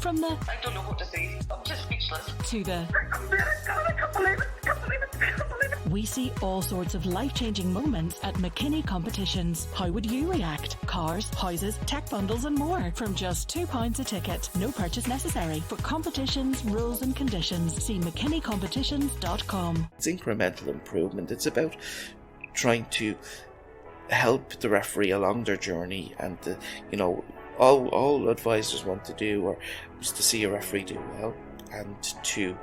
From the I don't know what to say. I'm just speechless. to the I can't believe it. we see all sorts of life-changing moments at McKinney Competitions. How would you react? Cars, houses, tech bundles and more from just £2 a ticket. No purchase necessary. For competitions, rules and conditions, see mckinneycompetitions.com. It's incremental improvement. It's about trying to help the referee along their journey, and all advisors want to do is to see a referee do well and to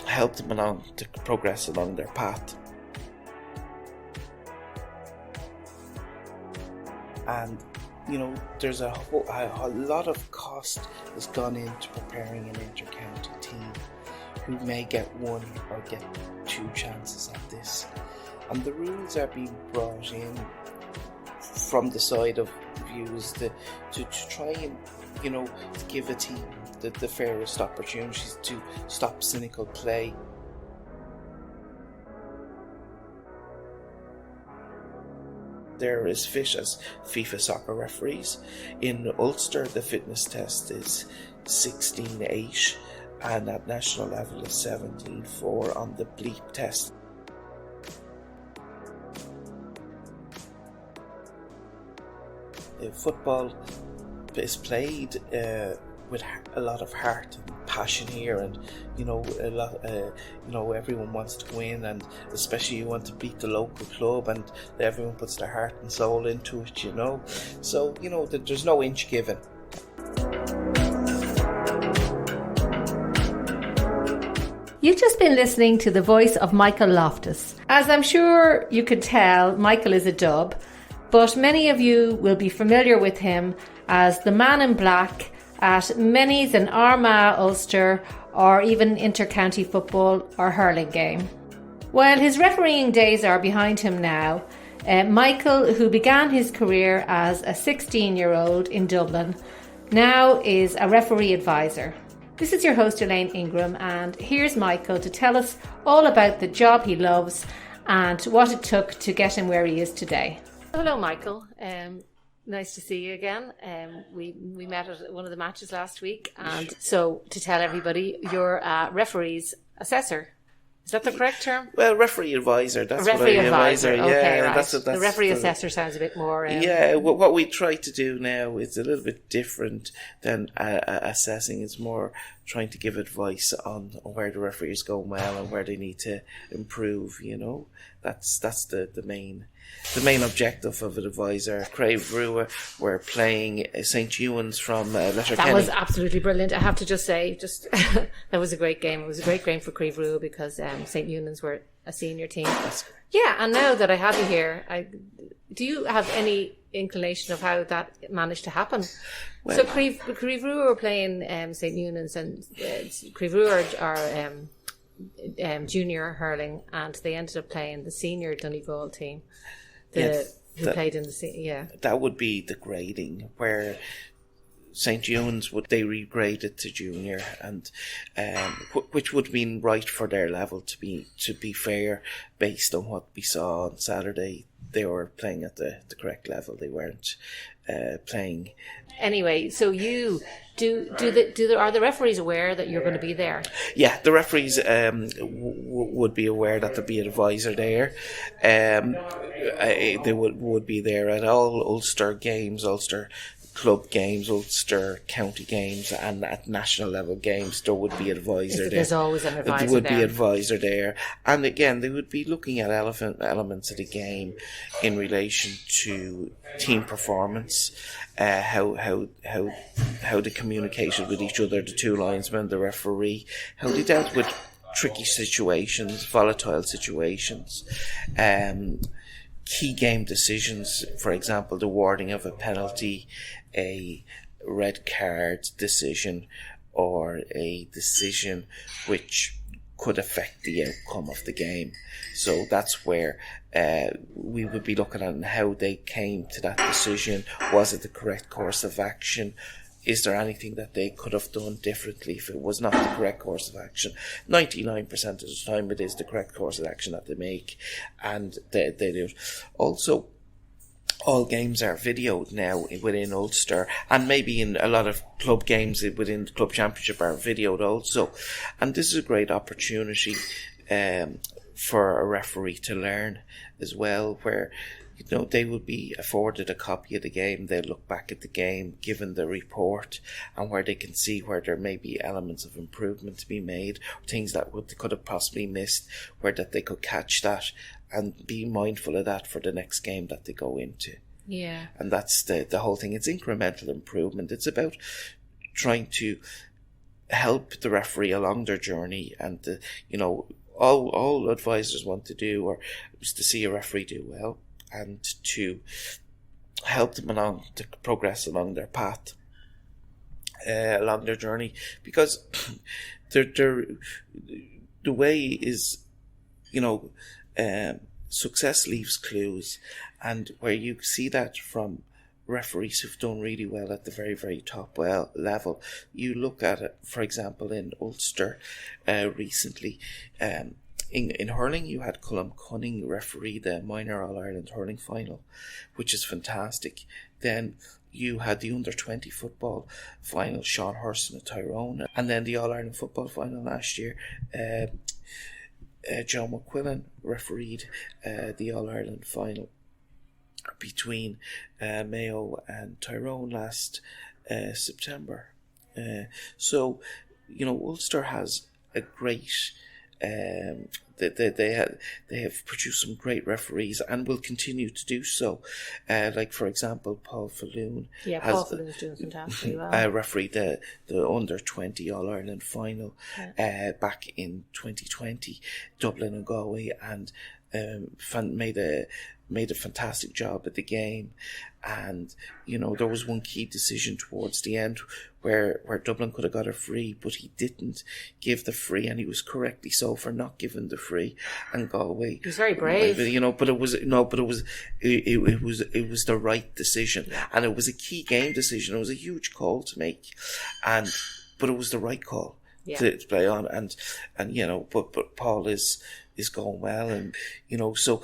help them along to progress along their path. And there's a lot of cost has gone into preparing an inter-county team who may get one or get two chances at this. And the rules are being brought in from the side of views to try and to give a team the fairest opportunities to stop cynical play. They're as fit as FIFA soccer referees. In Ulster, the fitness test is 16.8 and at national level is 17.4 on the bleep test. Football is played with a lot of heart and passion here, and everyone wants to win, and especially you want to beat the local club, and everyone puts their heart and soul into it. So there's no inch given. You've just been listening to the voice of Michael Loftus. As I'm sure you could tell, Michael is a dub, but many of you will be familiar with him as the man in black at many's an Armagh, Ulster, or even inter-county football or hurling game. While his refereeing days are behind him now, Michael, who began his career as a 16-year-old in Dublin, now is a referee advisor. This is your host Elaine Ingram, and here's Michael to tell us all about the job he loves and what it took to get him where he is today. Hello, Michael. Nice to see you again. We met at one of the matches last week, and so to tell everybody, you're a referee's assessor. Is that the correct term? Well, referee advisor. That's referee what advisor. Okay, yeah, right. That's the referee assessor sounds a bit more. What we try to do now is a little bit different than assessing. It's more trying to give advice on where the referee is going well and where they need to improve. That's the main objective of an advisor. Crave Brewer were playing St. Ewan's from Letterkenny. That was absolutely brilliant. I have to just say, that was a great game. It was a great game for Crave Brewer because St. Ewan's were a senior team. Yeah, and now that I have you here, do you have any inclination of how that managed to happen? Well, so Crave Brewer were playing St. Ewan's, and Crave Brewer are junior hurling, and they ended up playing the senior Donegal team. Played in the That would be the grading where St. Ewan's they regraded to junior, and which would mean right for their level to be fair based on what we saw on Saturday. They were playing at the correct level. They weren't playing. Anyway, so you are the referees aware that you're going to be there? Yeah, the referees would be aware that there'd be an advisor there. They would be there at all Ulster games, Ulster club games, Ulster county games, and at national level games there would be an advisor there. There's always an advisor there. There would be an advisor there, and again they would be looking at elements of the game in relation to team performance, how they communicated with each other, the two linesmen, the referee, how they dealt with tricky situations, volatile situations, key game decisions, for example, the awarding of a penalty, a red card decision, or a decision which could affect the outcome of the game. So that's where we would be looking at how they came to that decision. Was it the correct course of action? Is there anything that they could have done differently if it was not the correct course of action? 99% of the time it is the correct course of action that they make, and they do it. Also, all games are videoed now within Ulster, and maybe in a lot of club games within the club championship are videoed also. And this is a great opportunity for a referee to learn as well, where they will be afforded a copy of the game. They'll look back at the game, given the report, and where they can see where there may be elements of improvement to be made, things that they could have possibly missed, where that they could catch that and be mindful of that for the next game that they go into. Yeah. And that's the whole thing. It's incremental improvement. It's about trying to help the referee along their journey, and all advisors want to do or is to see a referee do well, and to help them along to progress along their path, along their journey, because the way is, success leaves clues, and where you see that from referees who've done really well at the very, very top level. You look at it, for example, in Ulster recently. In hurling, you had Colm Cunning referee the minor All-Ireland hurling final, which is fantastic. Then you had the under-20 football final, Sean Hurston of Tyrone, and then the All-Ireland football final last year. Joe McQuillan refereed the All-Ireland final between Mayo and Tyrone last September. So, Ulster has a great... They have produced some great referees and will continue to do so. Like, for example, Paul Falloon. Yeah, Paul Falloon's doing fantastically well. Refereed the under-20 All-Ireland final back in 2020, Dublin and Galway, and made a fantastic job at the game. And there was one key decision towards the end where Dublin could have got a free, but he didn't give the free, and he was correctly so for not giving the free. And Galway, he was very brave, but it was the right decision, and it was a key game decision. It was a huge call to make, but it was the right call to play on, and but Paul is going well, and so.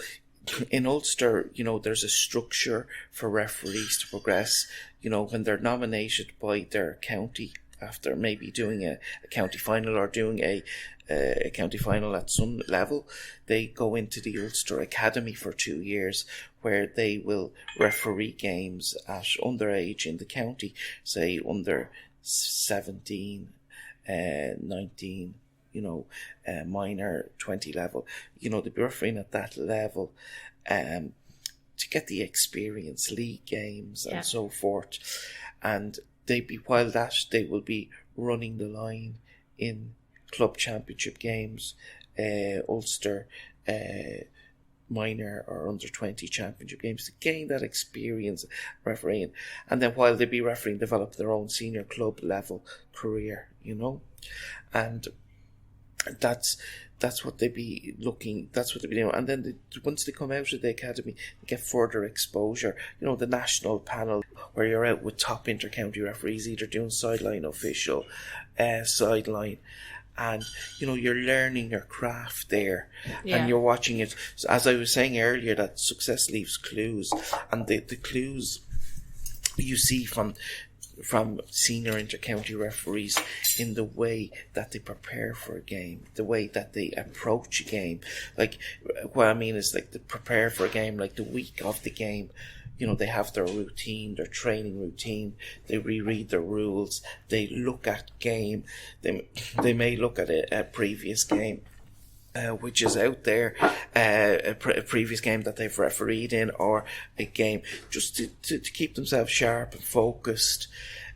In Ulster, there's a structure for referees to progress. When they're nominated by their county after maybe doing a county final or doing a county final at some level, they go into the Ulster Academy for 2 years, where they will referee games at underage in the county, say under 17, 19. Minor 20 level, they'll be refereeing at that level to get the experience, league games and so forth. And while they will be running the line in club championship games, Ulster minor or under 20 championship games, to gain that experience refereeing. And then while they be refereeing, develop their own senior club level career, and that's what they be looking. That's what they be doing. And then once they come out of the academy, they get further exposure. The national panel, where you're out with top inter-county referees, either doing sideline official, sideline, and you're learning your craft there, and you're watching it. So as I was saying earlier, that success leaves clues, and the clues you see from senior inter-county referees in the way that they prepare for a game, the way that they approach a game. Like, what I mean is, like, they prepare for a game, like the week of the game, they have their routine, their training routine, they reread the rules, they look at game, they may look at a previous game, which is out there, a previous game that they've refereed in, or a game just to keep themselves sharp and focused.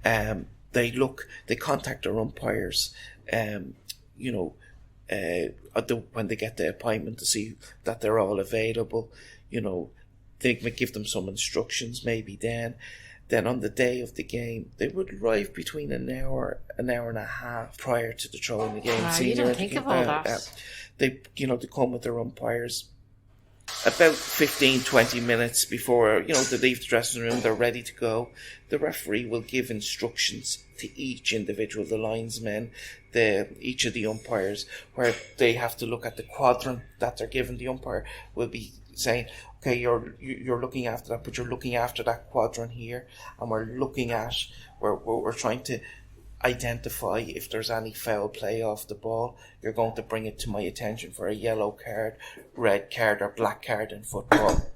They contact their umpires, when they get the appointment, to see that they're all available. They may give them some instructions maybe then. Then on the day of the game, they would arrive between an hour and a half prior to the throw in the game. You don't think of all that. They come with their umpires, About 15, 20 minutes before, they leave the dressing room, they're ready to go, the referee will give instructions to each individual, the linesmen, each of the umpires, where they have to look at the quadrant that they're given. The umpire will be saying, okay, you're looking after that, but you're looking after that quadrant here, and we're trying to identify if there's any foul play off the ball. You're going to bring it to my attention for a yellow card, red card, or black card in football.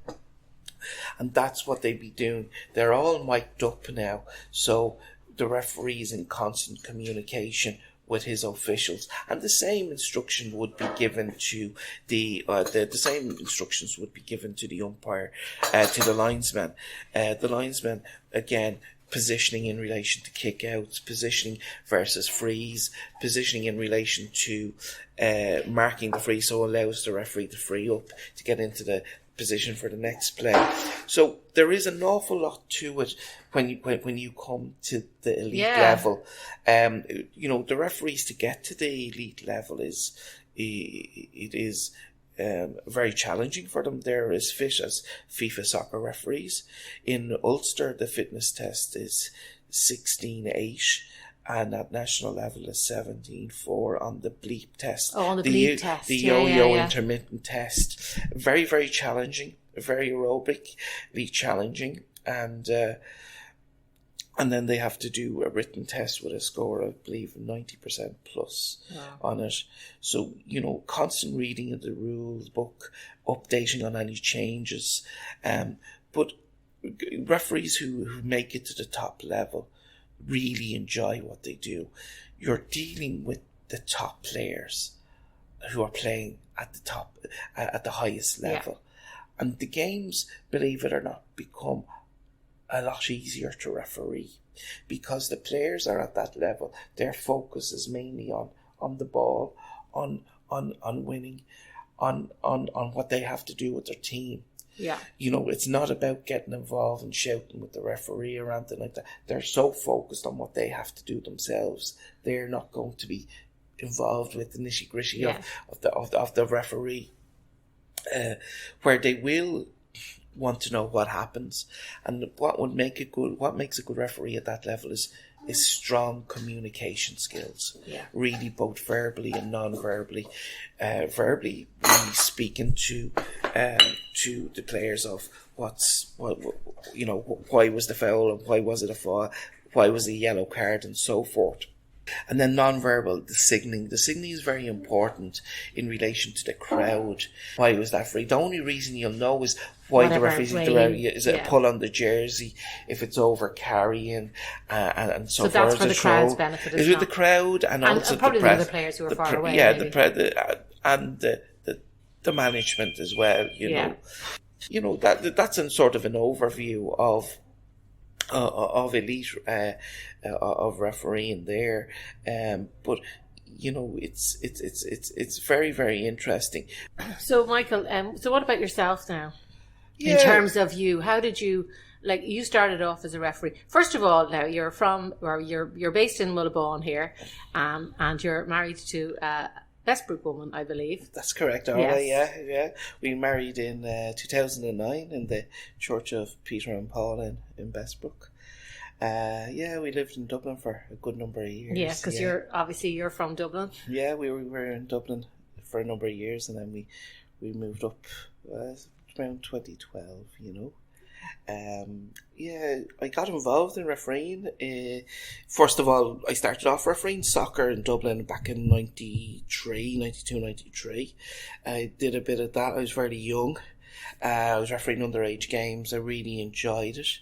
And that's what they'd be doing. They're all mic'd up now, so the referee's in constant communication with his officials, and the same instruction would be given to the same instructions would be given to the umpire, to the linesman. The linesman, again, positioning in relation to kick-outs, positioning versus frees, positioning in relation to marking the free, so allows the referee to free up to get into the position for the next play. So there is an awful lot to it when you come to the elite level. The referees, to get to the elite level is very challenging for them. They're as fit as FIFA soccer referees. In Ulster, the fitness test is 16.8, and at national level is 17.4 on the bleep test. Oh, on the bleep test. The yo-yo intermittent test. Very, very challenging, very aerobically challenging, and then they have to do a written test with a score, I believe, 90% plus on it. So, constant reading of the rules book, updating on any changes. But referees who make it to the top level really enjoy what they do. You're dealing with the top players who are playing at the top, at the highest level. Yeah. And the games, believe it or not, become a lot easier to referee because the players are at that level. Their focus is mainly on the ball, on winning, on what they have to do with their team. Yeah. It's not about getting involved and shouting with the referee or anything like that. They're so focused on what they have to do themselves. They're not going to be involved with the nitty-gritty of the referee, where they will want to know what happens. And what makes a good referee at that level is strong communication skills. Yeah. Really, both verbally and non-verbally. Verbally, really speaking to the players of why was the foul and why was it a foul, why was it a yellow card, and so forth. And then non-verbal, the signalling. The signalling is very important in relation to the crowd. Why was that free? The only reason you'll know is why the referee's is it a pull on the jersey, if it's over carrying, and so forth. So that's for the crowd's benefit. Is with the crowd and also probably the press, the other players who are far away. Yeah, maybe. And the management as well. You know that's in sort of an overview of elite of refereeing there, but it's very, very interesting. So Michael, so what about yourself now? In terms of you, how did you, you started off as a referee? First of all, now you're based in Mullaghbawn here, and you're married to a Bessbrook woman, I believe. That's correct, Armagh, yeah. We married in 2009 in the Church of Peter and Paul in Bessbrook. We lived in Dublin for a good number of years. Yeah, because you're from Dublin. Yeah, we were in Dublin for a number of years, and then we moved up around 2012. I got involved in refereeing. First of all, I started off refereeing soccer in Dublin back in 92, 93. I did a bit of that. I was very young. I was refereeing underage games. I really enjoyed it.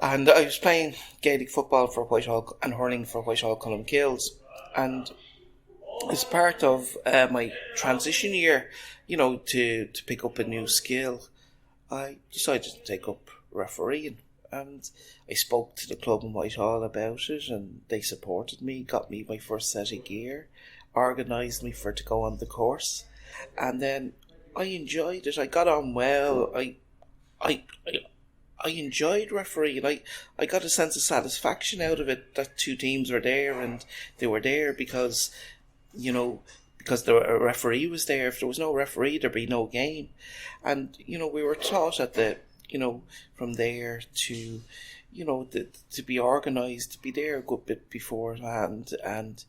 And I was playing Gaelic football for Whitehall and hurling for Whitehall Columkills. And as part of my transition year, to pick up a new skill, I decided to take up refereeing. And I spoke to the club in Whitehall about it, and they supported me, got me my first set of gear, organised me to go on the course. And then I enjoyed it. I got on well. I enjoyed refereeing. I got a sense of satisfaction out of it that two teams were there, and they were there because because the referee was there. If there was no referee, there'd be no game. And, we were taught from there to, to be organised, to be there a good bit beforehand and,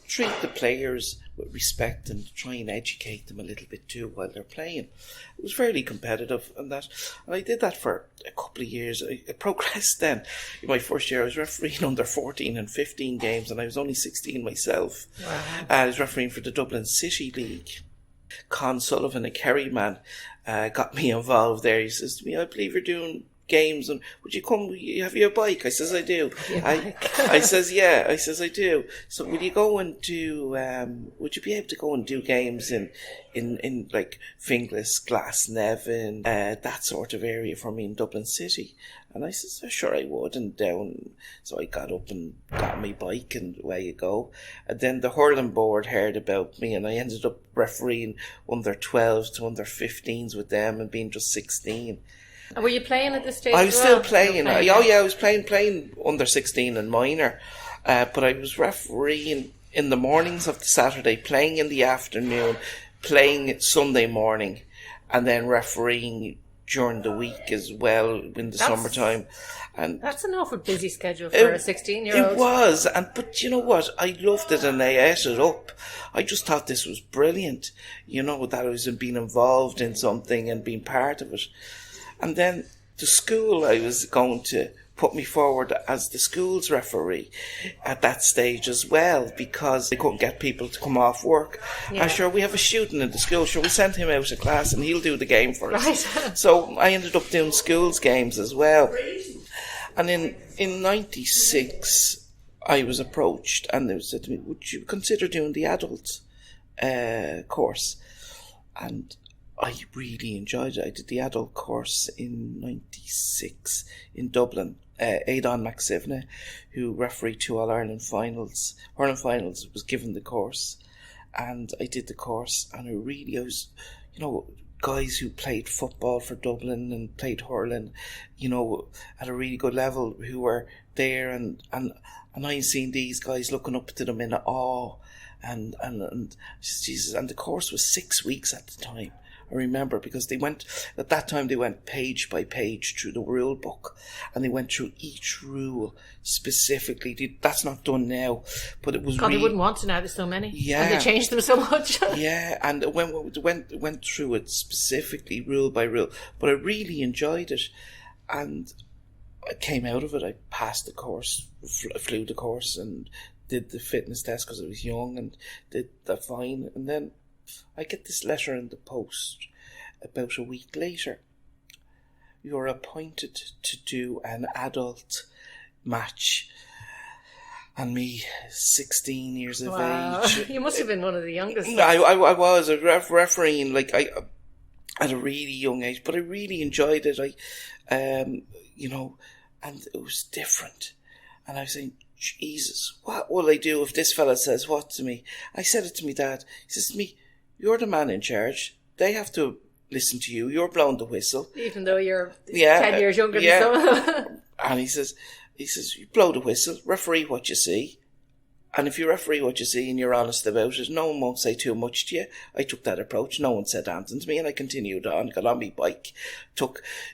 treat the players with respect and try and educate them a little bit too while they're playing. It was fairly competitive and I did that for a couple of years. I progressed then. In my first year I was refereeing under 14 and 15 games and I was only 16 myself. Wow. I was refereeing for the Dublin City League. Con Sullivan, a Kerry man, got me involved there. He says to me, I believe you're doing games and would you come, have you a bike? I says I do. I says yeah, I says I do. So will you go and do would you be able to go and do games in like Finglas, Glasnevin, that sort of area for me in Dublin City? And I says, sure I would. And so I got up and got my bike and away you go. And then the hurling board heard about me and I ended up refereeing under 12s to under 15s with them and being just 16. And were you playing at this stage? I was still playing. I was playing under 16 and minor. But I was refereeing in the mornings of the Saturday, playing in the afternoon, playing Sunday morning, and then refereeing during the week as well in the summertime. And that's an awful busy schedule for a 16-year-old. It was, but you know what? I loved it and I ate it up. I just thought this was brilliant. That I was being involved in something and being part of it. And then the school, I was going to put me forward as the school's referee at that stage as well because they couldn't get people to come off work. Yeah. And sure, we have a student in the school, sure, we sent him out of class and he'll do the game for us. Right. So I ended up doing schools games as well. And in 96, I was approached and they said to me, would you consider doing the adult course? And I really enjoyed it. I did the adult course in 96 in Dublin. Aidan McSivney, who refereed 2 All-Ireland finals, hurling finals, was given the course. And I did the course and I was, guys who played football for Dublin and played hurling, at a really good level who were there and I seen these guys looking up to them in awe and Jesus, and the course was 6 weeks at the time. I remember because they went page by page through the rule book and they went through each rule specifically. That's not done now, but it was God, they wouldn't want to now, there's so many. Yeah. And they changed them so much. Yeah, and went through it specifically rule by rule, but I really enjoyed it and I came out of it. I passed the course, flew the course and did the fitness test because I was young and did that fine. And then I get this letter in the post about a week later. You're appointed to do an adult match. And me, 16 years of age. You must have been one of the youngest. I was a refereeing, at a really young age, but I really enjoyed it. And it was different. And I was saying, Jesus, what will I do if this fella says what to me? I said it to my dad. He says to me, you're the man in charge. They have to listen to you. You're blowing the whistle. Even though you're 10 years younger than someone. And he says, you blow the whistle, referee what you see. And if you referee what you see and you're honest about it, no one won't say too much to you. I took that approach. No one said anything to me and I continued on, got on my bike,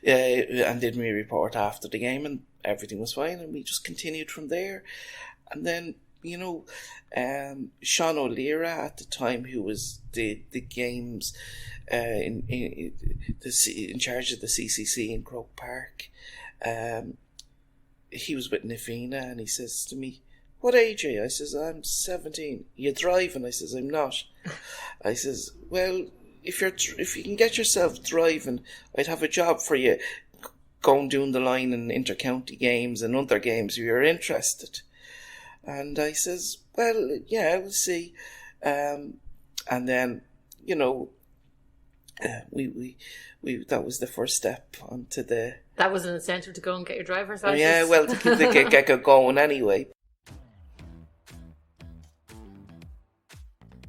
and did my report after the game and everything was fine and we just continued from there. And then, Sean O'Leary at the time, who was the games in charge of the CCC in Croke Park, he was with Nafina and he says to me, what age are you? I says, I'm 17. You driving? I says, I'm not. I says, well, if you can get yourself driving, I'd have a job for you going down the line in inter-county games and other games if you're interested. And I says, well, yeah, we'll see. And then, we that was the first step onto the... That was an incentive to go and get your driver's license? Yeah, well, to get going anyway.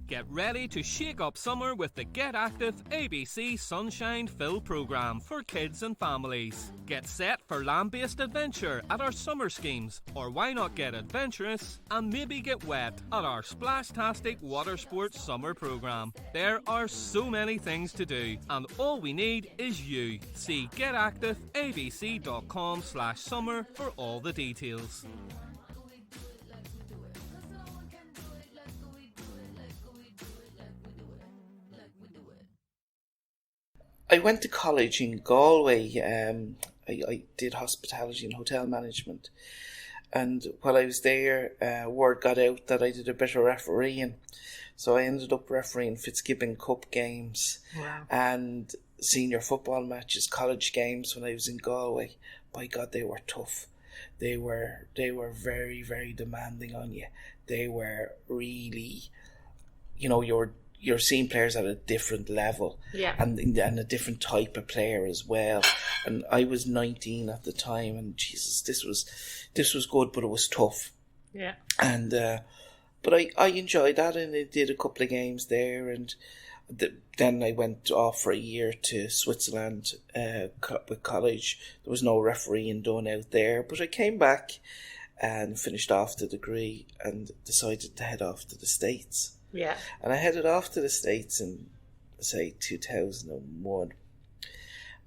Get ready to shake up summer with the Get Active ABC Sunshine Fill programme for kids and families. Get set for land-based adventure at our summer schemes, or why not get adventurous and maybe get wet at our Splashtastic Water Sports summer programme. There are so many things to do, and all we need is you. See getactiveabc.com/summer for all the details. I went to college in Galway. I did hospitality and hotel management. And while I was there, word got out that I did a bit of refereeing. So I ended up refereeing Fitzgibbon Cup games. Wow. And senior football matches, college games when I was in Galway. By God, they were tough. They were very, very demanding on you. They were really, you're seeing players at a different level, and a different type of player as well. And I was 19 at the time, and Jesus, this was good, but it was tough. Yeah. And but I enjoyed that, and I did a couple of games there, and then I went off for a year to Switzerland with college. There was no refereeing done out there, but I came back and finished off the degree and decided to head off to the States. Yeah. And I headed off to the States in, say, 2001.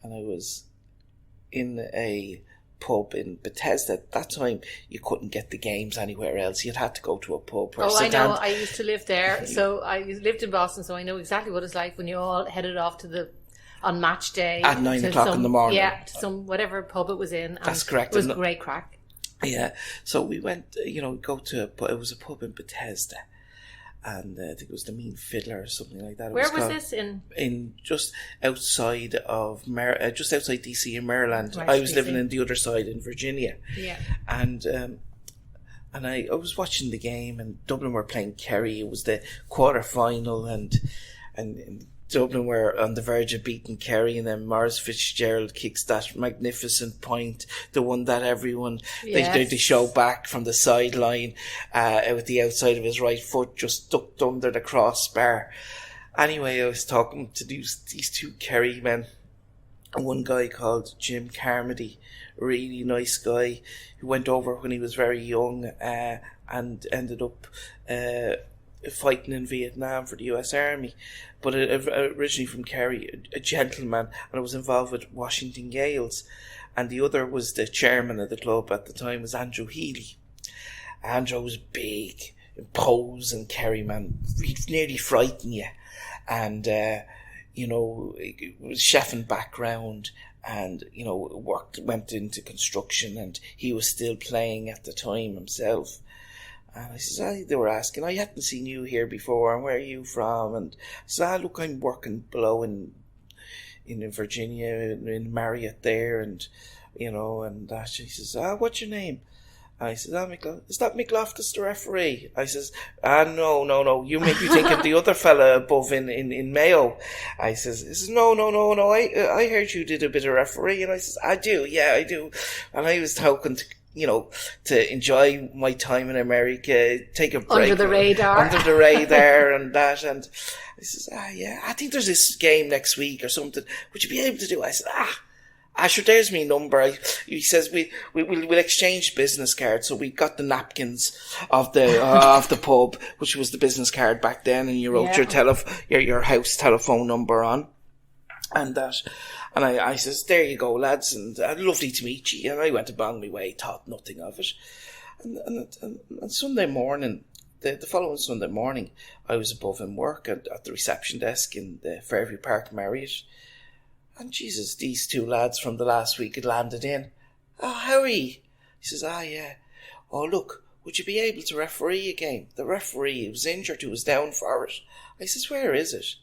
And I was in a pub in Bethesda. At that time, you couldn't get the games anywhere else. You'd had to go to a pub. I know. I used to live there. So I lived in Boston, so I know exactly what it's like when you all headed off on match day. At 9 o'clock in the morning. Yeah, to some whatever pub it was in. That's correct. It was great crack. Yeah. So we went, it was a pub in Bethesda. And I think it was the Mean Fiddler or something like that. Where was this in? In just outside of just outside DC in Maryland. Right, I was DC. living on the other side in Virginia. Yeah. And I was watching the game, and Dublin were playing Kerry. It was the quarter final, and Dublin were on the verge of beating Kerry, and then Maurice Fitzgerald kicks that magnificent point, the one that everyone they show back from the sideline with the outside of his right foot just ducked under the crossbar. Anyway, I was talking to these two Kerry men, and one guy called Jim Carmody, a really nice guy who went over when he was very young and ended up fighting in Vietnam for the US Army, but originally from Kerry, a gentleman, and I was involved with Washington Gales, and the other was the chairman of the club at the time, was Andrew Healy. Andrew was big, imposing Kerry man, he'd nearly frighten you, and it was chefing background, and went into construction, and he was still playing at the time himself. And I says, they were asking, I hadn't seen you here before, and where are you from? And I said, look, I'm working below in Virginia, in Marriott there, and, and that. She says, what's your name? And I said, is that Mick Loftus, the referee? I says, no, you make me think of the other fella above in Mayo. I says, no, I heard you did a bit of referee. And I says, I do. And I was talking to enjoy my time in America, take a break. Under the radar and that. And I says, I think there's this game next week or something. Would you be able to do it? I said, sure, there's me number. He says, we'll exchange business cards. So we got the napkins of the pub, which was the business card back then, and you wrote your house telephone number on. And that. And I says, there you go, lads, and lovely to meet you. And I went along my way, thought nothing of it. And Sunday morning, the following Sunday morning, I was above in work at the reception desk in the Fairview Park Marriott. And Jesus, these two lads from the last week had landed in. Oh, how are you? He says, yeah. Oh, look, would you be able to referee a game? The referee who was injured, who was down for it. I says, where is it?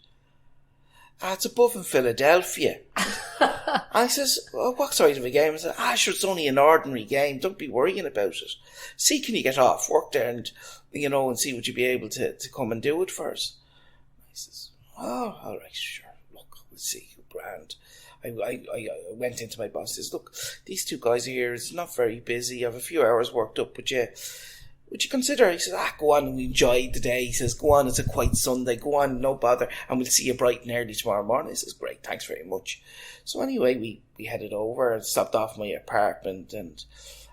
It's above in Philadelphia. I says, what side of a game? I said, sure, it's only an ordinary game. Don't be worrying about it. See, can you get off work there and see would you be able to come and do it for us? I says, all right, sure. Look, we'll see. Grand. I went into my boss. Says, look, these two guys here is not very busy. I have a few hours worked up with you. would you consider? He says, go on, we enjoyed the day. He says, go on, it's a quiet Sunday, go on, no bother, and we'll see you bright and early tomorrow morning. He says, great, thanks very much. So anyway, we headed over and stopped off my apartment and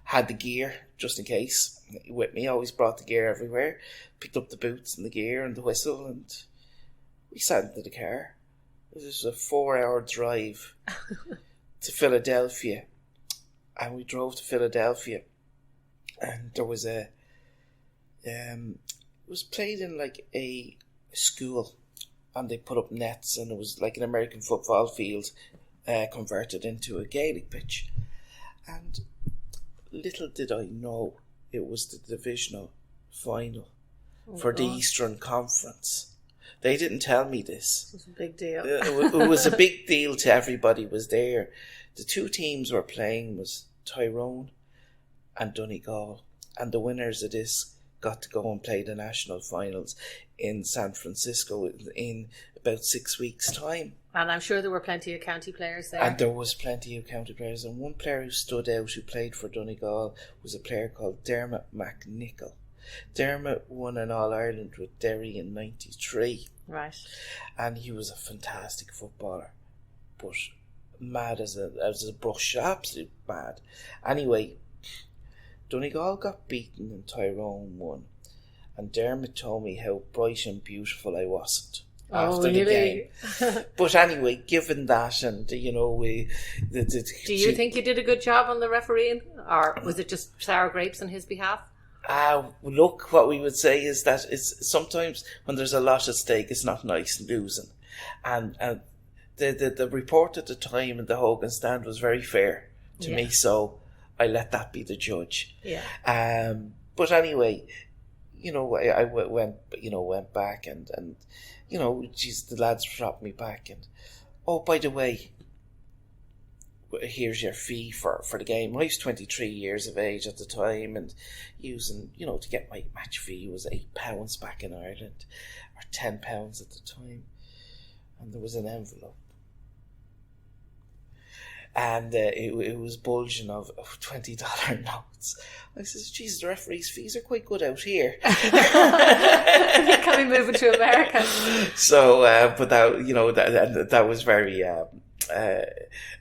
had the gear, just in case, with me. I always brought the gear everywhere. Picked up the boots and the gear and the whistle, and we sat into the car. It was a 4-hour drive to Philadelphia. And we drove to Philadelphia. And there was it was played in like a school, and they put up nets, and it was like an American football field converted into a Gaelic pitch. And little did I know it was the divisional final for the Eastern Conference. They didn't tell me this. It was a big deal. It was a big deal to everybody was there. The two teams were playing was Tyrone and Donegal, and the winners of this got to go and play the national finals in San Francisco in about 6 weeks' time. And I'm sure there were plenty of county players there. And there was plenty of county players. And one player who stood out, who played for Donegal, was a player called Dermot McNichol. Dermot won an All-Ireland with Derry in 93. Right. And he was a fantastic footballer. But mad as a brush. Absolute mad. Anyway, Donegal got beaten and Tyrone won. And Dermot told me how bright and beautiful I wasn't after the game. But anyway, given that, and do you think you did a good job on the refereeing, or was it just sour grapes on his behalf? Look, what we would say is that it's sometimes when there's a lot at stake, it's not nice losing. And the report at the time in the Hogan stand was very fair to me, so I let that be the judge. Yeah. But anyway, I went back and the lads dropped me back, and by the way, here's your fee for the game. I was 23 years of age at the time, and using, to get my match fee was £8 back in Ireland, or £10 at the time, and there was an envelope. And it was bulging of $20 notes. I says, Jesus, the referees' fees are quite good out here. Can we move it to America? So, but that was very,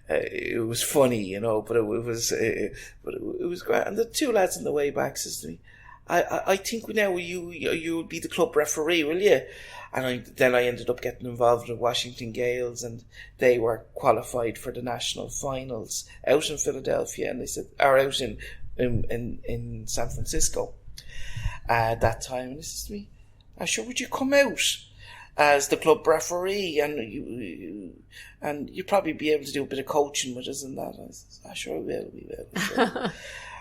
it was funny, but it was great. And the two lads on the way back says to me, I think now you will be the club referee, will you? And then I ended up getting involved with Washington Gales, and they were qualified for the national finals out in Philadelphia, and they said, or out in San Francisco at that time. And they said to me, sure, would you come out as the club referee, and you probably be able to do a bit of coaching with us and that? I said, sure, we will. Sure.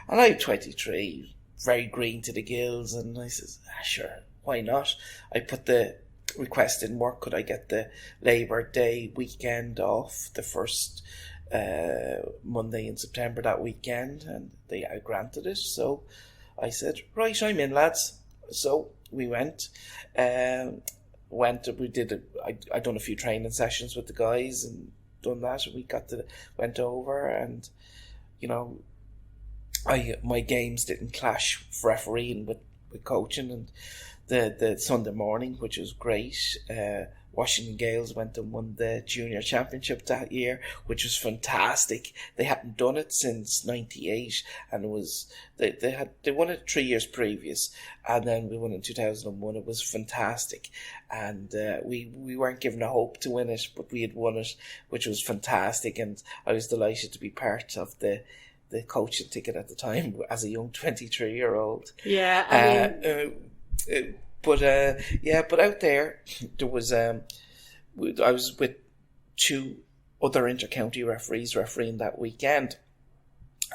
And I'm 23, very green to the gills, and I says, sure, why not? I put the request in work, could I get the Labour Day weekend off, the first Monday in September that weekend, and they granted it. So I said, right, I'm in, lads. So we went, we did I done a few training sessions with the guys and done that, and we went over, and my games didn't clash refereeing with coaching. And the Sunday morning, which was great, Washington Gales went and won the junior championship that year, which was fantastic. They hadn't done it since '98, and it was they won it 3 years previous, and then we won in 2001. It was fantastic, and we weren't given a hope to win it, but we had won it, which was fantastic, and I was delighted to be part of the coaching ticket at the time as a young 23-year-old. Yeah, I mean. But out there was I was with two other inter-county referees refereeing that weekend,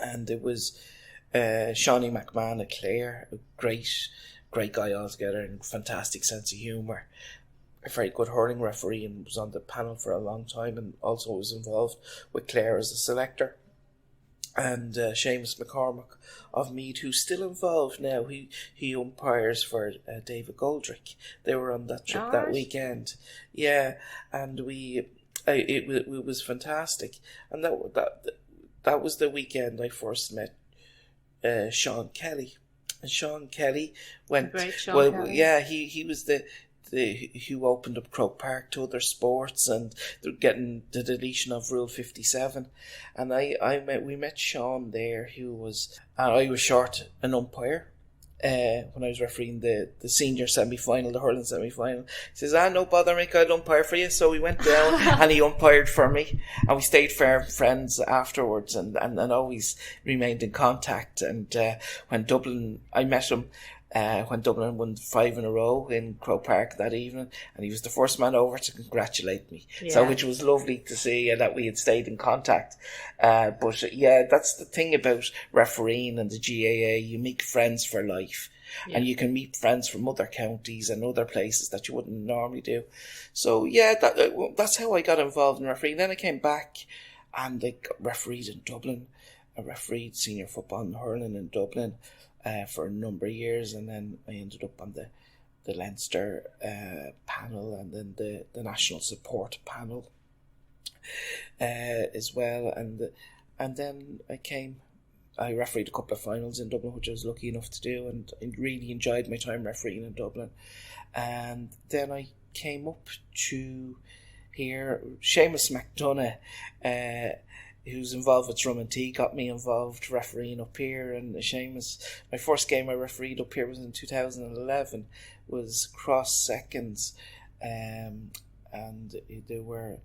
and it was Shawnee McMahon of Clare, a great guy altogether, and fantastic sense of humour, a very good hurling referee, and was on the panel for a long time, and also was involved with Clare as a selector. And Seamus McCormack of Meath, who's still involved now. He umpires for David Goldrick. They were on that trip that weekend. Yeah, and it was fantastic. And that was the weekend I first met Sean Kelly. And Sean Kelly went. Great Sean Kelly. Yeah, he was the who opened up Croke Park to other sports, and they're getting the deletion of Rule 57. And we met Sean there, who was I was short an umpire. When I was refereeing the senior semi-final, the hurling semi-final. He says, no bother, Mick, I'll umpire for you. So we went down and he umpired for me, and we stayed firm friends afterwards, and always remained in contact. And when Dublin, I met him when Dublin won 5 in a row in Croke Park that evening, and he was the first man over to congratulate me. Yeah. So, which was lovely to see, and that we had stayed in contact. But yeah, that's the thing about refereing and the GAA. You make friends for life. Yeah. And you can meet friends from other counties and other places that you wouldn't normally do. So yeah, that's how I got involved in refereeing. Then I came back and I refereed in Dublin. I refereed senior football and hurling in Dublin for a number of years, and then I ended up on the Leinster panel, and then the national support panel as well. And then I refereed a couple of finals in Dublin, which I was lucky enough to do, and I really enjoyed my time refereeing in Dublin. And then I came up to here. Seamus McDonough, who's involved with Drum and Tea, got me involved refereeing up here. And Seamus, my first game I refereed up here was in 2011, was cross seconds, and they were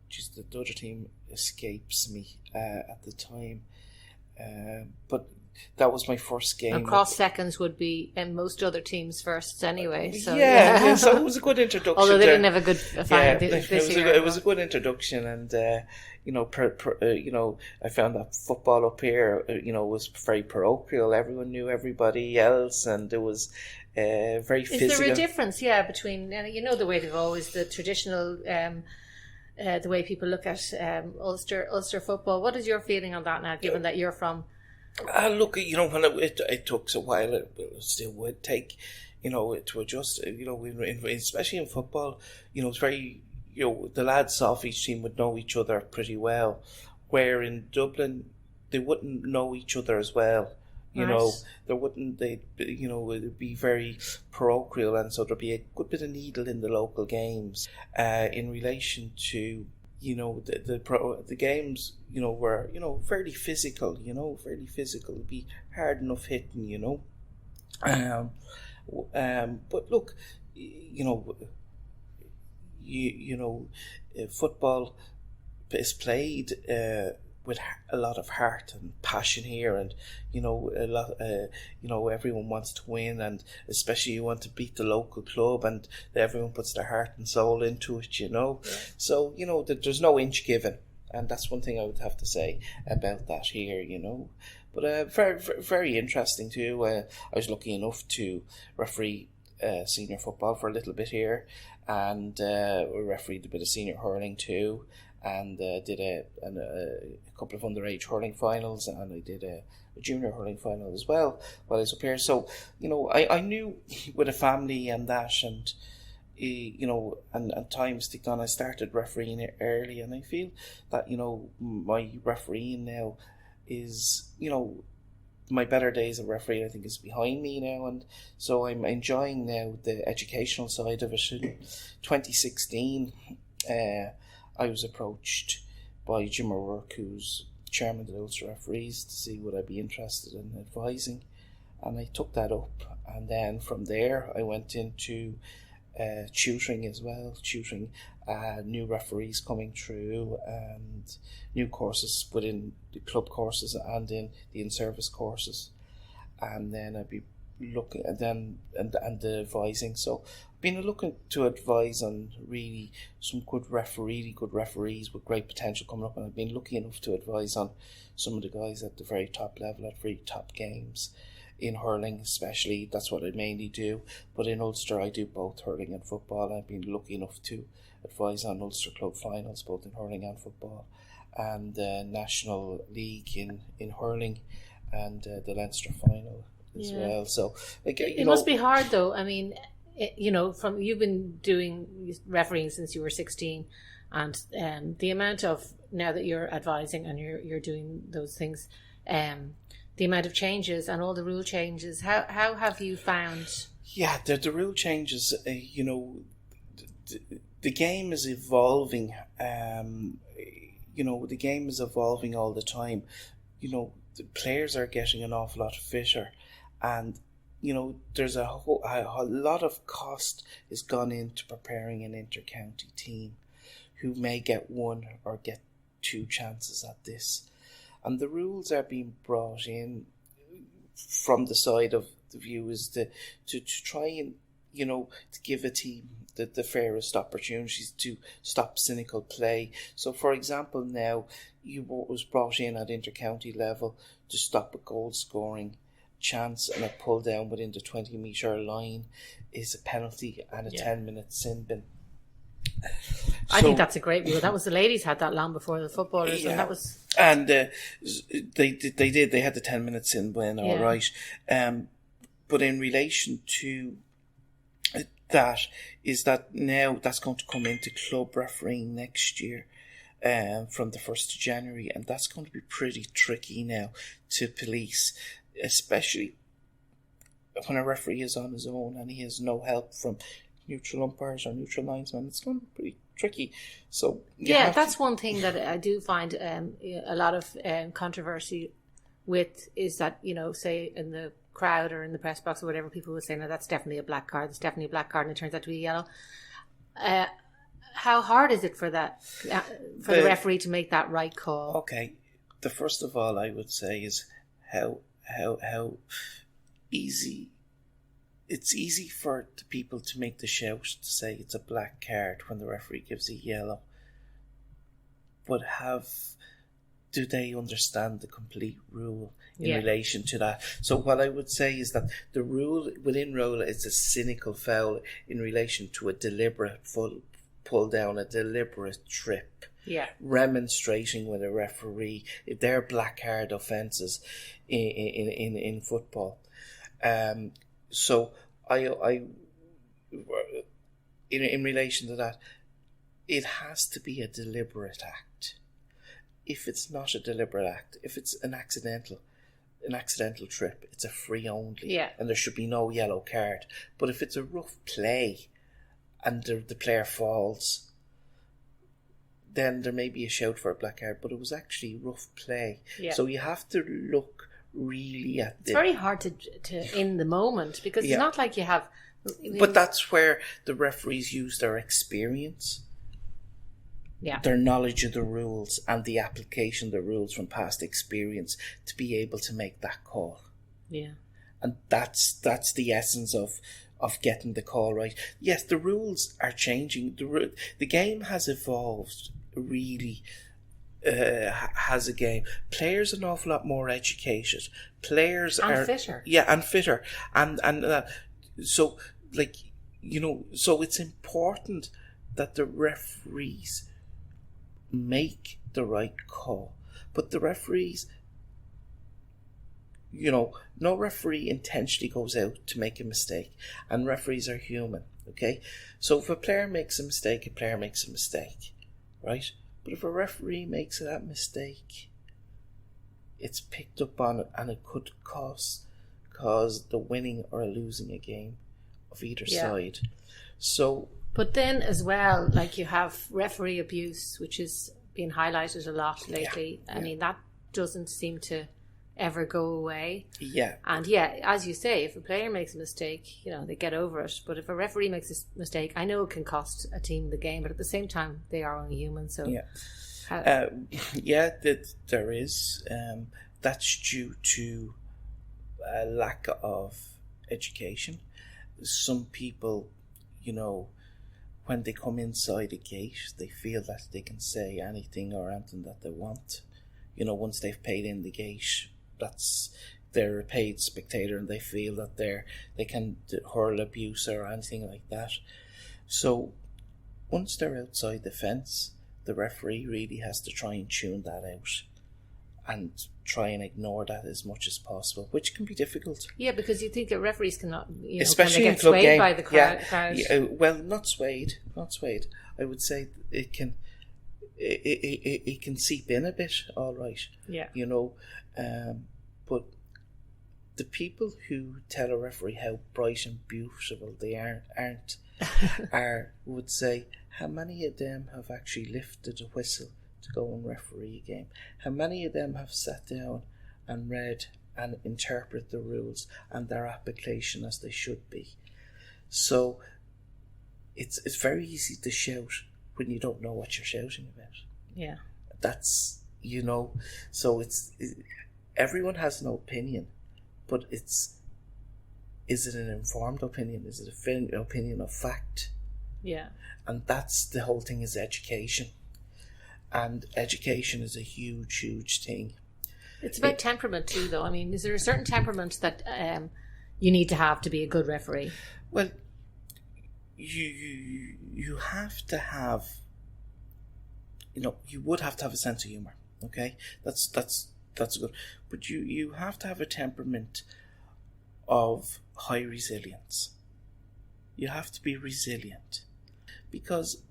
just the other team escapes me at the time, but that was my first game. And cross seconds would be in most other teams' firsts anyway. So yeah, so it was a good introduction. Although they didn't have a good final this year. It was a good introduction, and I found that football up here, was very parochial. Everyone knew everybody else, and it was very physical. Is there a difference, between the way they've always the traditional, the way people look at Ulster football? What is your feeling on that now, given that you're from? Look, when it took a while, it still would take, to adjust. Especially in football, it's very. The lads off each team would know each other pretty well, where in Dublin they wouldn't know each other as well. There wouldn't it'd be very parochial, and so there'd be a good bit of needle in the local games. In relation to the games, were fairly physical. It'd be hard enough hitting. But look, football is played with a lot of heart and passion here, and everyone wants to win, and especially you want to beat the local club, and everyone puts their heart and soul into it. So there's no inch given, and that's one thing I would have to say about that here. But very, very interesting too. I was lucky enough to referee senior football for a little bit here, and we refereed a bit of senior hurling too, and did a couple of underage hurling finals, and I did a junior hurling final as well while I was up here. So I knew with a family and that, and and time sticked on. I started refereeing it early, and I feel that my refereeing now is my better days of refereeing, I think, is behind me now, and so I'm enjoying now the educational side of it. In 2016, I was approached by Jim O'Rourke, who's chairman of the Ulster referees, to see would I be interested in advising, and I took that up. And then from there, I went into tutoring as well, new referees coming through, and new courses within the club courses and in the in-service courses. And then I'd be looking at and the advising. So I've been looking to advise on really some good referees with great potential coming up, and I've been lucky enough to advise on some of the guys at the very top level, at very top games. In hurling especially, that's what I mainly do. But in Ulster, I do both hurling and football. I've been lucky enough to advise on Ulster club finals, both in hurling and football, and the National League in hurling, and the Leinster final as well. So it must be hard though. I mean, from you've been doing refereeing since you were 16, and the amount of now that you're advising and you're doing those things, the amount of changes and all the rule changes. How have you found? Yeah, the rule changes. The game is evolving. The game is evolving all the time. The players are getting an awful lot fitter, and there's a lot of cost is gone into preparing an inter-county team who may get one or get two chances at this. And the rules are being brought in from the side of the view is to try and, to give a team the fairest opportunities to stop cynical play. So, for example, now was brought in at inter-county level to stop a goal scoring chance, and a pull down within the 20-metre line is a penalty and a 10-minute sin bin. I think that's a great rule. That was the ladies had that long before the footballers, and that was. And they did. They had the 10 minutes in bin, all right. But in relation to that, is that now that's going to come into club refereeing next year, from the 1st of January, and that's going to be pretty tricky now to police, especially when a referee is on his own and he has no help from neutral umpires or neutral linesmen. It's going to be pretty tricky. So that's one thing that I do find a lot of controversy with is that, say in the crowd or in the press box or whatever, people will say, no, that's definitely a black card, it's definitely a black card, and it turns out to be yellow. How hard is it for the referee to make that right call? Okay, the first of all I would say is how easy. It's easy for the people to make the shout to say it's a black card when the referee gives a yellow. But do they understand the complete rule in relation to that? So what I would say is that the rule within rule is a cynical foul in relation to a deliberate pull down, a deliberate trip. Yeah. Remonstrating with a referee, if they're black card offences in football. So I in relation to that, it has to be a deliberate act. If it's not a deliberate act, if it's an accidental trip, it's a free only, and there should be no yellow card. But if it's a rough play and the player falls, then there may be a shout for a black card. But it was actually rough play, so you have to look really at it's very hard to in the moment, because it's not like you have. But that's where the referees use their experience, their knowledge of the rules and the application of the rules from past experience to be able to make that call. Yeah, and that's the essence of getting the call right. Yes, the rules are changing. The game has evolved really. Has a game. Players are an awful lot more educated. Players are fitter. Yeah, and fitter, and so so it's important that the referees make the right call. But the referees, no referee intentionally goes out to make a mistake, and referees are human. Okay, so if a player makes a mistake, right? But if a referee makes that mistake, it's picked up on it, and it could cause the winning or losing a game of either side. So, but then as well, like you have referee abuse, which is being highlighted a lot lately. I mean, that doesn't seem to ever go away. Yeah. And as you say, if a player makes a mistake, they get over it. But if a referee makes a mistake, I know it can cost a team the game, but at the same time, they are only human. So there is. That's due to a lack of education. Some people, when they come inside a gate, they feel that they can say anything or anything that they want. Once they've paid in the gate, they're a paid spectator, and they feel that they can hurl abuse or anything like that. So once they're outside the fence, the referee really has to try and tune that out and try and ignore that as much as possible, which can be difficult. Yeah, because you think that referees cannot, especially can they get swayed by the crowd? Well, not swayed. I would say it can. It can seep in a bit, all right. Yeah. But the people who tell a referee how bright and beautiful they aren't would say, how many of them have actually lifted a whistle to go and referee a game? How many of them have sat down and read and interpret the rules and their application as they should be? So it's very easy to shout when you don't know what you're shouting about. Yeah. That's, so everyone has an opinion, but is it an informed opinion? Is it an opinion of fact? Yeah. And that's the whole thing, is education. And education is a huge, huge thing. It's about temperament too, though. I mean, is there a certain temperament that you need to have to be a good referee? Well, you have to have, you would have to have a sense of humour. Okay, that's good. But you have to have a temperament of high resilience. You have to be resilient, because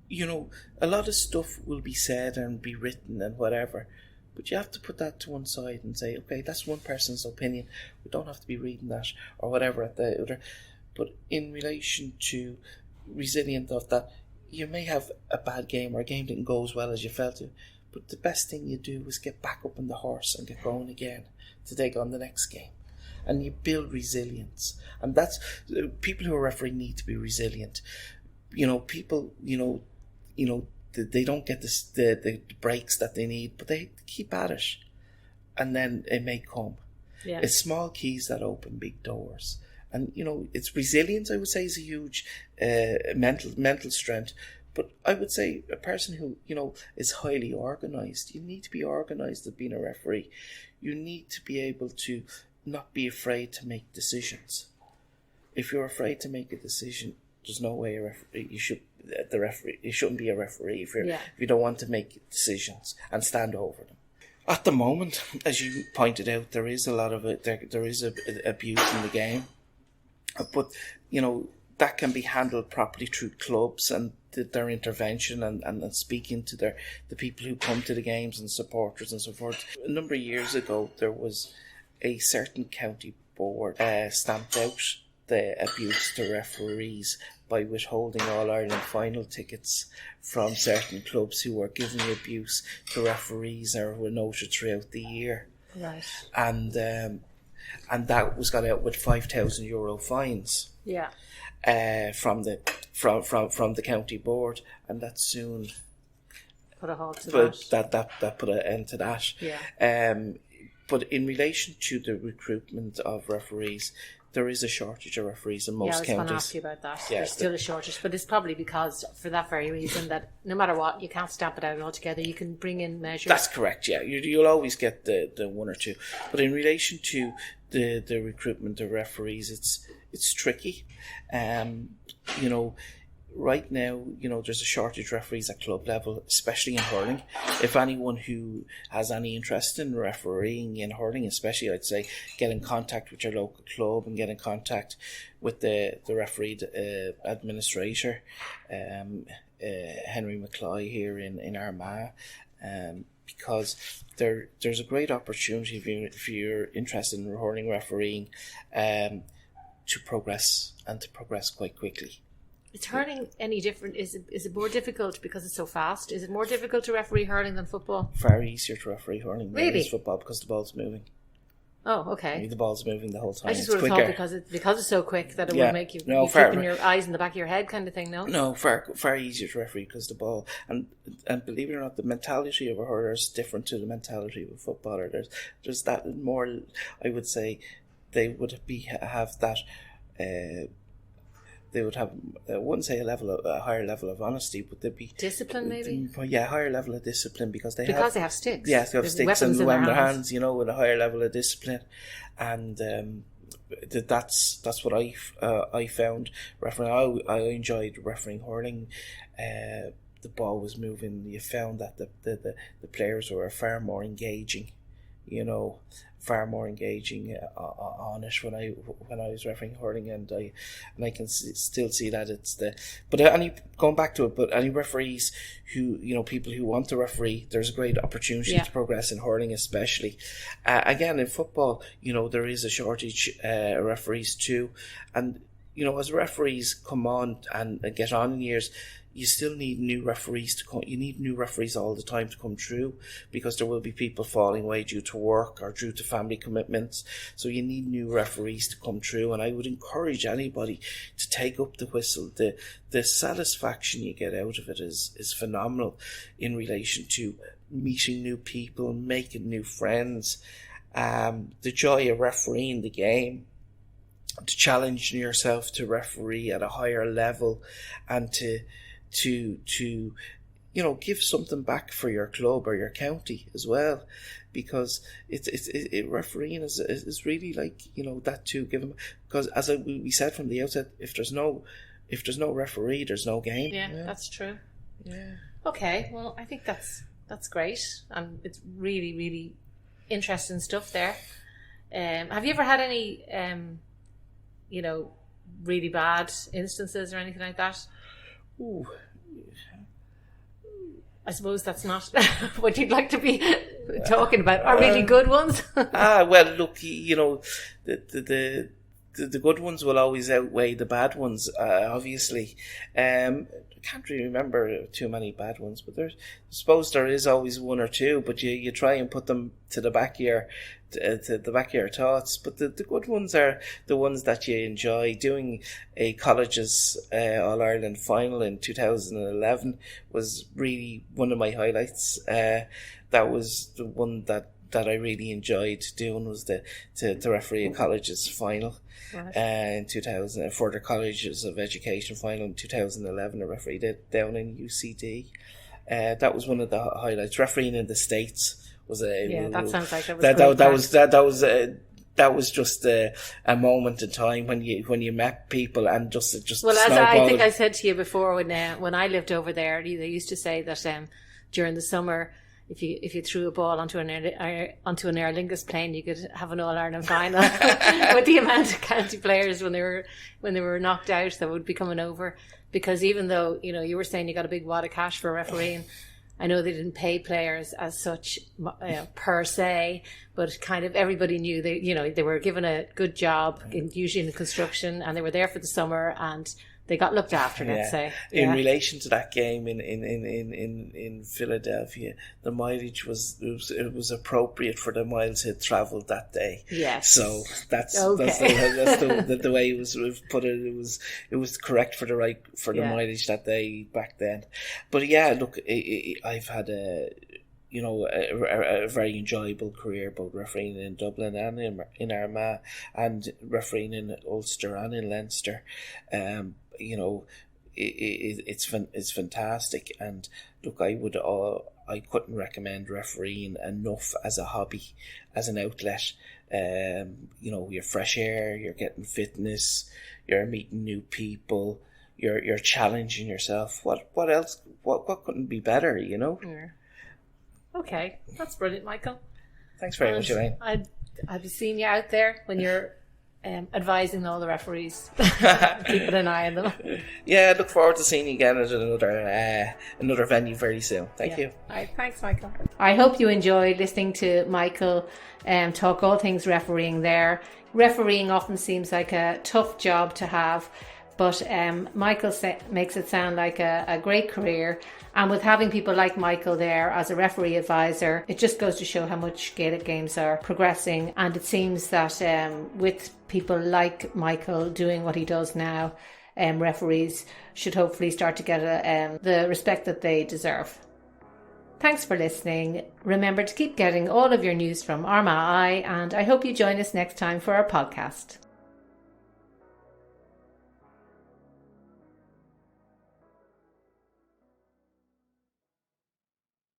a lot of stuff will be said and be written and whatever, but you have to put that to one side and say, okay, that's one person's opinion. We don't have to be reading that or whatever at the other. But in relation to resilient of that, you may have a bad game or a game didn't go as well as you felt it, but the best thing you do is get back up on the horse and get going again to take on the next game. And you build resilience. And that's, people who are refereeing need to be resilient. People, they don't get the breaks that they need, but they keep at it. And then it may come. Yeah. It's small keys that open big doors. And, it's resilience, I would say, is a huge mental strength. But I would say a person who, is highly organised, you need to be organised at being a referee. You need to be able to not be afraid to make decisions. If you're afraid to make a decision, there's no way you shouldn't be a referee if you don't want to make decisions and stand over them. At the moment, as you pointed out, there is a lot of it. There is abuse in the game, but that can be handled properly through clubs and their intervention and speaking to the people who come to the games and supporters and so forth. A number of years ago, there was a certain county board stamped out the abuse to referees by withholding All-Ireland final tickets from certain clubs who were giving abuse to referees or were noted throughout the year. Right. And that was got out with €5,000 fines. Yeah. From the county board, and that soon put a halt to that put an end to that. Yeah. But in relation to the recruitment of referees, there is a shortage of referees in most counties. I was going to ask you about that. Yeah, There's still a shortage, but it's probably because, for that very reason, that no matter what, you can't stamp it out altogether. You can bring in measures. That's correct, yeah. You'll always get the one or two. But in relation to the recruitment of referees, it's tricky. Right now, there's a shortage of referees at club level, especially in hurling. If anyone who has any interest in refereeing in hurling, especially, I'd say get in contact with your local club and get in contact with the referee administrator, Henry McCloy here in Armagh, because there's a great opportunity if you're interested in hurling refereeing to progress quite quickly. Is hurling any different? Is it more difficult because it's so fast? Is it more difficult to referee hurling than football? Far easier to referee hurling than it is football because the ball's moving. Oh, okay. The ball's moving the whole time. I just would have thought because it's so quick that it would make you keeping your eyes in the back of your head kind of thing, no? No, far easier to referee because the ball, and believe it or not, the mentality of a hurler is different to the mentality of a footballer. There's that more, I would say, they would have that. They would have, I wouldn't say a higher level of honesty, but they'd be discipline, maybe. Yeah, higher level of discipline because they have sticks. Yeah, they have sticks and in their hands, with a higher level of discipline, and that's what I found refereeing. I enjoyed refereeing hurling. The ball was moving. You found that the players were far more engaging far more engaging on it when I was refereeing hurling, and I can still see that it's but going back to it, but any referees who, people who want to referee, there's a great opportunity to progress in hurling, especially. Again, in football, there is a shortage of referees too, and as referees come on and get on in years, you still need new referees to come. You need new referees all the time to come through, because there will be people falling away due to work or due to family commitments. So you need new referees to come through, and I would encourage anybody to take up the whistle. The satisfaction you get out of it is phenomenal in relation to meeting new people, making new friends, the joy of refereeing the game, to challenge yourself to referee at a higher level, and to give something back for your club or your county as well, because refereeing is really like that too. Because as we said from the outset, if there's no referee, there's no game. Yeah, that's true. Yeah. Okay, well, I think that's great, and it's really, really interesting stuff there. Have you ever had any really bad instances or anything like that? Ooh. I suppose that's not what you'd like to be talking about. Are really good ones? Well, look, the good ones will always outweigh the bad ones, obviously. I can't really remember too many bad ones, but I suppose there is always one or two, but you try and put them to the back of your thoughts. But the good ones are the ones that you enjoy. Doing a colleges All-Ireland final in 2011 was really one of my highlights. That was the one that I really enjoyed doing, was to referee a colleges final. Right. In 2000, for the Colleges of Education final in 2011, I refereed it down in UCD. That was one of the highlights. Refereeing in the States was that sounds like that was just a moment in time when you met people, and just well, as I think I said to you before, when I lived over there, they used to say that during the summer, if you threw a ball onto an Aer Lingus plane, you could have an All-Ireland final with the amount of county players when they were knocked out that would be coming over. Because even though you were saying you got a big wad of cash for refereeing, I know they didn't pay players as such per se, but kind of everybody knew they were given a good job, usually in construction, and they were there for the summer, and they got looked after, let's say. In relation to that game in Philadelphia, the mileage was appropriate for the miles he had travelled that day. Yes. So that's okay. that's the way it was put. It was correct for the mileage that day back then. But yeah, look, I've had a very enjoyable career, both refereeing in Dublin and in Armagh, and refereeing in Ulster and in Leinster. It's fantastic, and look, I couldn't recommend refereeing enough as a hobby, as an outlet. You're fresh air, you're getting fitness, you're meeting new people, you're challenging yourself. What else? What couldn't be better? Yeah. Okay, that's brilliant, Michael. Thanks very much, Elaine. I've been seeing you out there when you're advising all the referees, keeping an eye on them. Yeah, I look forward to seeing you again at another venue very soon. Thank you. All right, thanks, Michael. I hope you enjoyed listening to Michael talk all things refereeing there. Refereeing often seems like a tough job to have, but Michael makes it sound like a great career. And with having people like Michael there as a referee advisor, it just goes to show how much Gaelic games are progressing. And it seems that with people like Michael doing what he does now, referees should hopefully start to get the respect that they deserve. Thanks for listening. Remember to keep getting all of your news from Armagh, and I hope you join us next time for our podcast.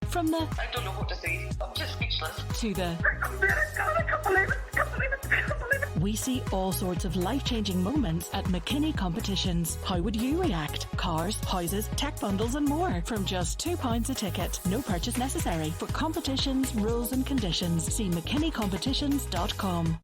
From the I don't know what to say. I'm just speechless. to the I can't believe it. Can't believe it. We see all sorts of life-changing moments at McKinney Competitions. How would you react? Cars, houses, tech bundles and more from just £2 a ticket. No purchase necessary. For competitions, rules and conditions, see mckinneycompetitions.com.